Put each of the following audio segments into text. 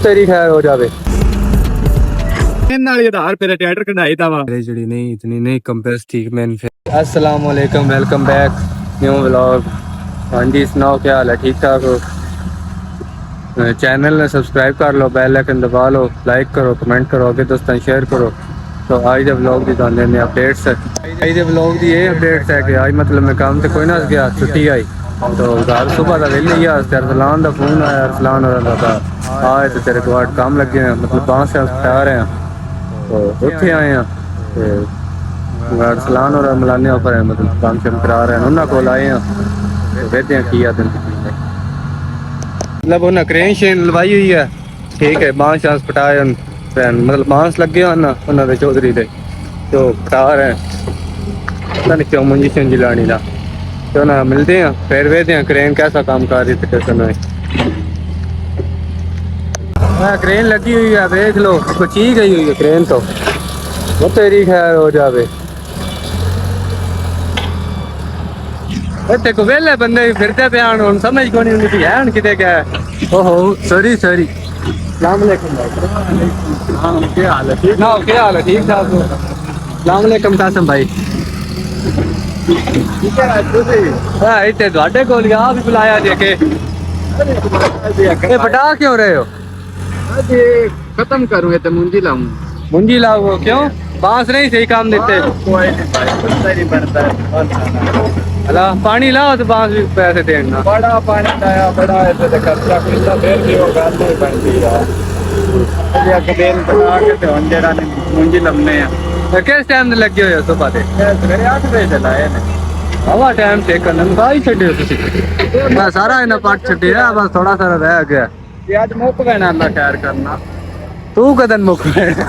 तेरी खैर हो जावे अस्सलाम वालेकुम, वेलकम बैक न्यू व्लॉग। हाँ जी, सुनाओ क्या हाल है? ठीक ठाक हो? चैनल ने सब्सक्राइब कर लो, बेल आइकन दबा लो, लाइक करो, कमेंट करो, आगे दोस्तों शेयर करो। तो आज दे व्लॉग की तुहानू देने अपडेट्स है। आज दे व्लॉग की ये अपडेट्स है कि आज मतलब मैं काम से कोई ना गया, छुट्टी आई तो घर सुबह का वेले ही अरसलान का फोन आया। अरसलान और आए तो तेरे को आज काम लगे हैं, मतलब 5 से उठा रहे हैं तो उत्थे आए हैं। तो अरसलान और मिलाने पर है, मतलब काम से करा रहे हैं, उन्होंने को आए हैं तो कहते हैं किया मतलब उन्हें क्रेन शेन लवाई हुई है। ठीक है, बांस शांस पटाए, मतलब बांस लगे उन्होंने चौधरी दे तो पटा रहे हैं, पता नहीं क्यों मुंजी शंजी लानी ला। तो ना मिलते हैं फिर वेखते हैं क्रेन कैसा काम कर रही थी कैसा नहीं। क्रेन लगी हुई है, देख लो कुछ ही गई हुई है क्रेन तो वो तेरी खैर हो जावे। इतने को वेले बंदे फिरते पे आन, हुन समझ को नहीं उनकी है हुन किते क्या है। ओहो सॉरी सॉरी। अस्सलाम वालेकुम भाई। हां क्या हाल है? ठीक ना? क्या हाल है? ठीक ठाक हो? अस्सलाम वालेकुम कासम भाई। ठीक है ਤੁਸੀਂ ਹਾਂ ਇੱਥੇ ਤੁਹਾਡੇ ਕੋਲ ਹੀ ਆ ਵੀ ਬੁਲਾਇਆ ਜੇ ਕਿ ਇਹ ਬਟਾ क्यों रहे हो? अरे खत्म करूंगे तो मुंजी लाऊं। मुंजी लाओ क्यों? बांस नहीं सही काम देते। कोई नहीं भाई, कुत्ता नहीं बनता है। अला पानी लाओ तो बांस भी पैसे देना। बड़ा पानी लाया, बड़ा ऐसे तो खर्चा खुर्चा फिर भी वो गाल नहीं बनती यार। ये कदेल बना के तो अंधेरा ने मुंजी लमने हैं। तो किस टाइम से लगे हुए हो सुबह से? सवेरे 8 बजे चलाए ने। हवा टाइम से करन भाई छड्यो तुसी। मैं सारा इना पाट छड्या, बस थोड़ा सा रह गया। ये आज मुक गए ना, अल्लाह खैर करना। तू कदन मुक गया?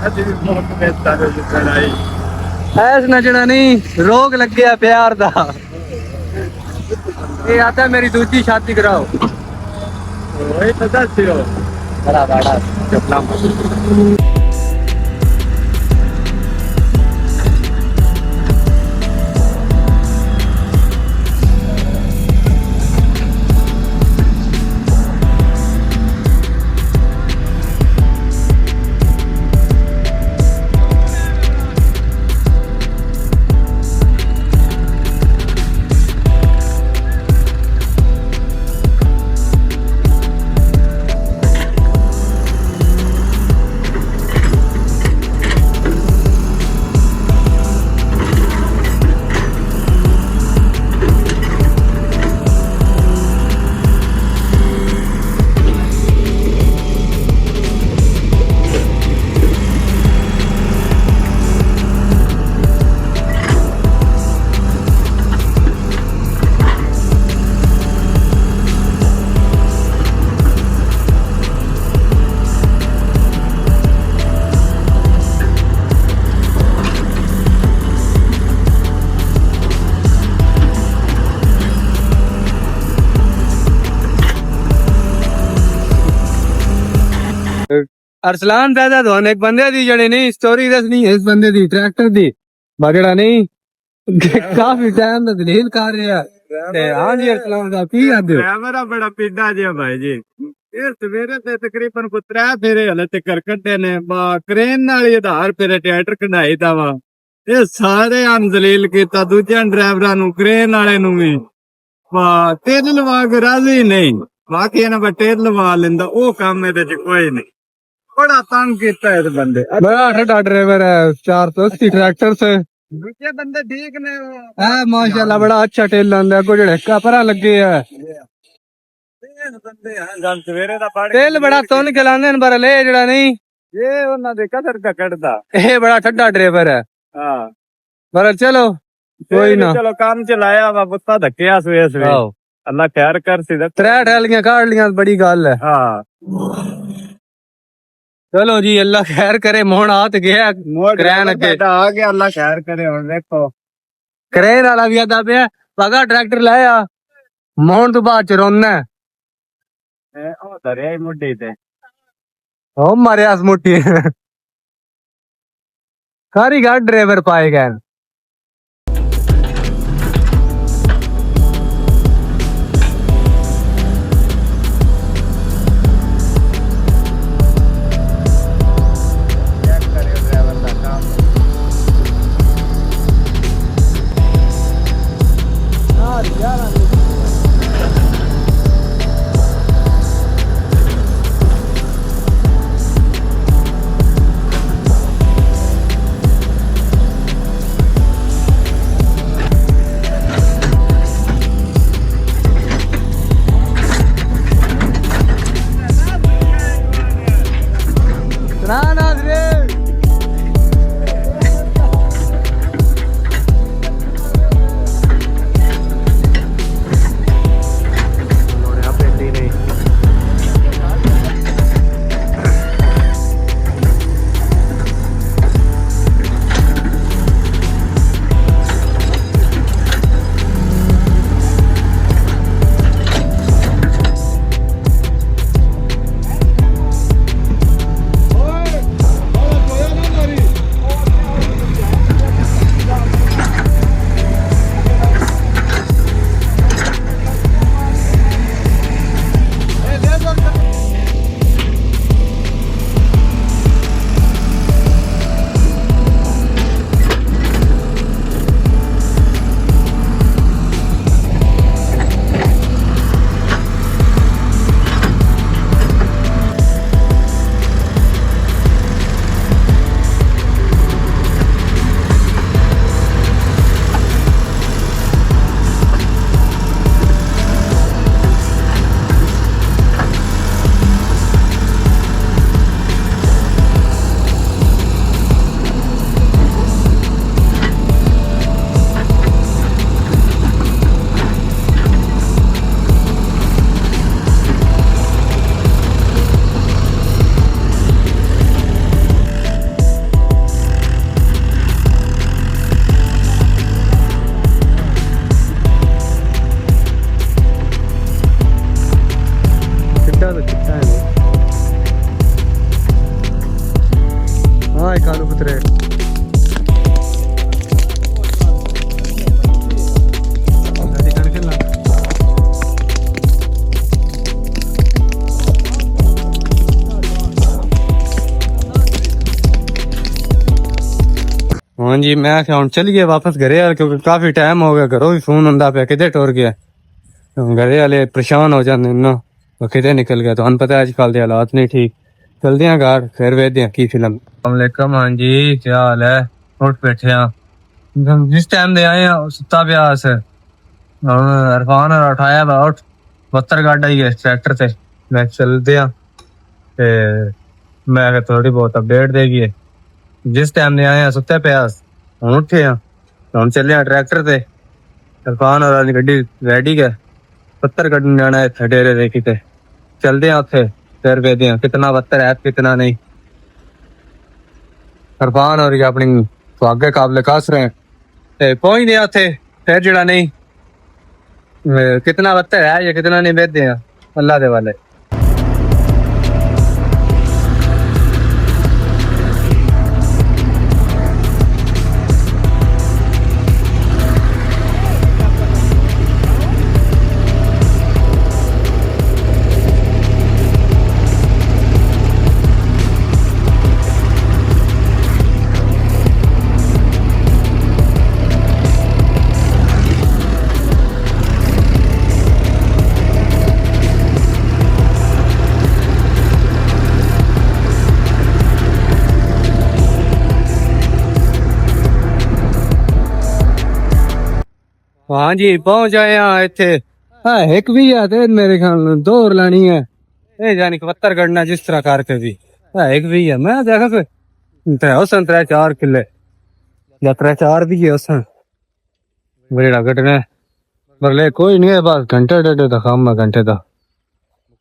आज भी मुक में सारे लड़ाई ऐस नचना नहीं, रोग लग गया प्यार दा। ये आता है मेरी दूसरी शादी कराओ। वही तो दस हो बड़ा बड़ा चपला। अरसलान पैदा तो एक बंदे दी जड़े नहीं स्टोरी दसनी है, इस बंदे दी ट्रैक्टर दी बगड़ा नहीं काफी टाइम तक दलील कर रहा है। हां जी अरसलान दा की याद है? मेरा बड़ा पिड्डा जी भाई जी। ये सवेरे ते तकरीबन को 3 फेरे हले ते करकटे ने बा क्रेन नाल आधार फेरे ट्रैक्टर कढाई दा वा। ये सारे अनजलील कीता, दूजे ड्राइवरां नु क्रेन वाले नु भी बा तेल लवा के राजी नहीं। बाकी इन्हां तेल लवा लेंदा, ओ काम मेरे च कोई नहीं। बड़ा तंग किया है बंदे। बड़ा ठंडा ड्राइवर है, 480 ट्रैक्टर से। दूसरे बंदे ठीक ने माशाल्लाह बड़ा अच्छा तेल लांदा, को जेड़े कपरा लगे है तेल बड़ा तोन के लांदे न, पर ले जेड़ा नहीं ये उन्हां दे कदर का कटदा। ये बड़ा ठंडा ड्राइवर है। हां पर चलो कोई ना, चलो काम चलाया वा बुत्ता धक्किया सवे सवे। अल्लाह खैर कर सी। 3 ठेलियां काट लियां, बड़ी गल है। हां चलो जी अल्लाह खैर करे। मोहन हाथ गया क्रेन अगे आ गया, अल्लाह खैर करे। हुन देखो क्रेन वाला भी आता पे पगा ट्रैक्टर लाया मोहन तो बाद च रोना है। ओ दरिया मुड्डी ते ओ मारे अस मुट्ठी सारी गाड़ ड्राइवर पाए गए। खालू पुत्रे हाँ जी मैं आख्या हुण चलिए वापस घरे यार क्योंकि काफी टाइम हो गया घरों भी फोन आंदा पिया किते टुर गया घरे वाले परेशान हो जाते ना वो किते निकल गया तुहानू पता है अजकल दे हालात नहीं ठीक चलते हैं घर फिर वेखदे हैं की फिल्म। अस्सलामुअलैकुम हाँ जी क्या हाल है उठ बैठे हैं जिस टाइम दे आए हैं सुता पिया अस इरफान उठाया वा उठ बत्तर गाड़ा ही है ट्रैक्टर से मैं चलते हैं ते मैं थोड़ी बहुत अपडेट देगी जिस टाइम ने आए सुते पे हम उठे हम चले ट्रैक्टर से इरफान और गड्डी रेडी है पत्थर कड्ढन जाना है डेरे दे किते चलते हैं उत्थे फिर वेखदे हैं कितना पत्थर है कितना नहीं। इरफान और अपनी आगे काबले कस रहे हैं पहुंच गए उत्थे फिर जड़ा नहीं कितना पत्थर है या कितना नहीं वेखदे हैं अल्लाह दे वाले। हाँ जी पहुंच आए हैं इत्थे हाँ एक भी है ते मेरे ख्याल दो और लानी है ये जानी कि पत्थर कढ़ना जिस तरह करके भी हाँ एक भी है मैं देखा कि उसन 3-4 किले या 3-4 भी है उसन बड़ा कटने मरले कोई नहीं है बस घंटे डेढ़ का काम है घंटे का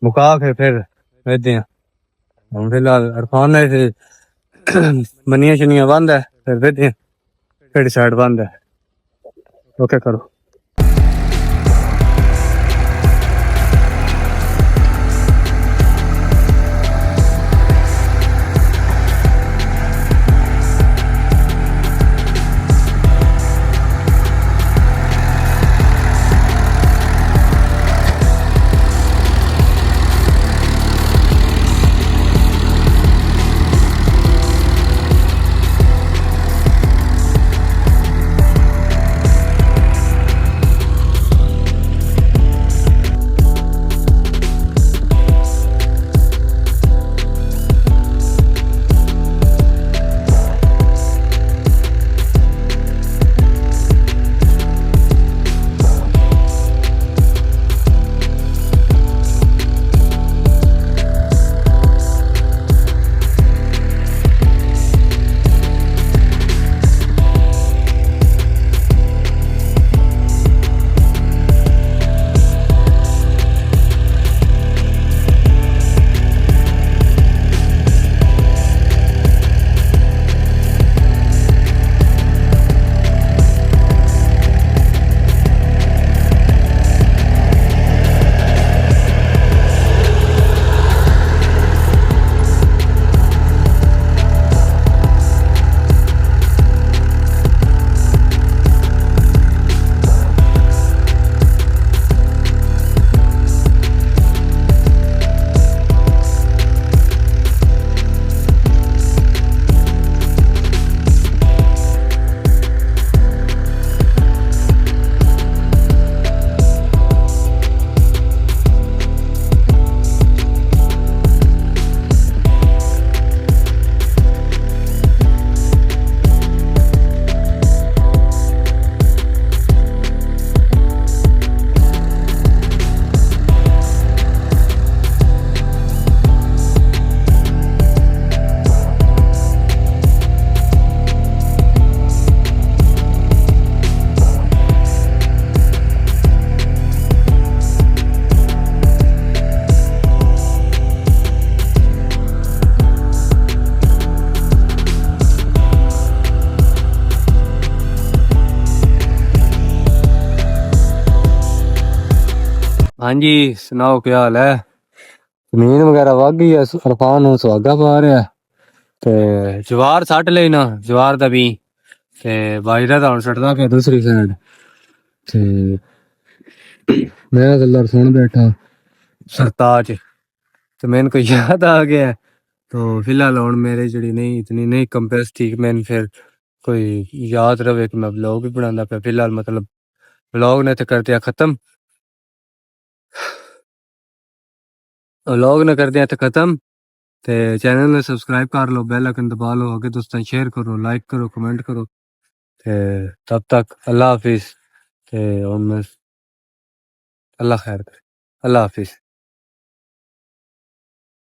मुका के फिर वेखदे हैं हम फिलहाल इरफान ने से मनिया शनिया बंद है फिर वेखदे हैं केड़ी साइड बंद है ओके करो। हाँ जी सुनाओ क्या हाल है। जमीन वगैरह वग गई है, इरफान सुहागा पा रहा है تے جوار سٹ لینا جوار دا بھی تے بھائی دا ہن سٹدا پیا دوسری سائڈ تے میں گلر سن بیٹھا سرتاج تو میں کو یاد آ گیا تو فی الحال ہن میرے جڑی نہیں اتنی نہیں کمپیس ٹھیک میں پھر کوئی یاد رہے کہ میں بلاگ بھی بنانا پیا فی الحال مطلب بلاگ نے تے کر دیا ختم بلاگ نے کر دیا تے ختم تے چینل نے سبسکرائب کر لو بیل آئکن دبا لو آگے دوستاں شیئر کرو لائک کرو کمنٹ کرو تے تب تک اللہ حافظ تے ہن میں اللہ خیر کرے اللہ حافظ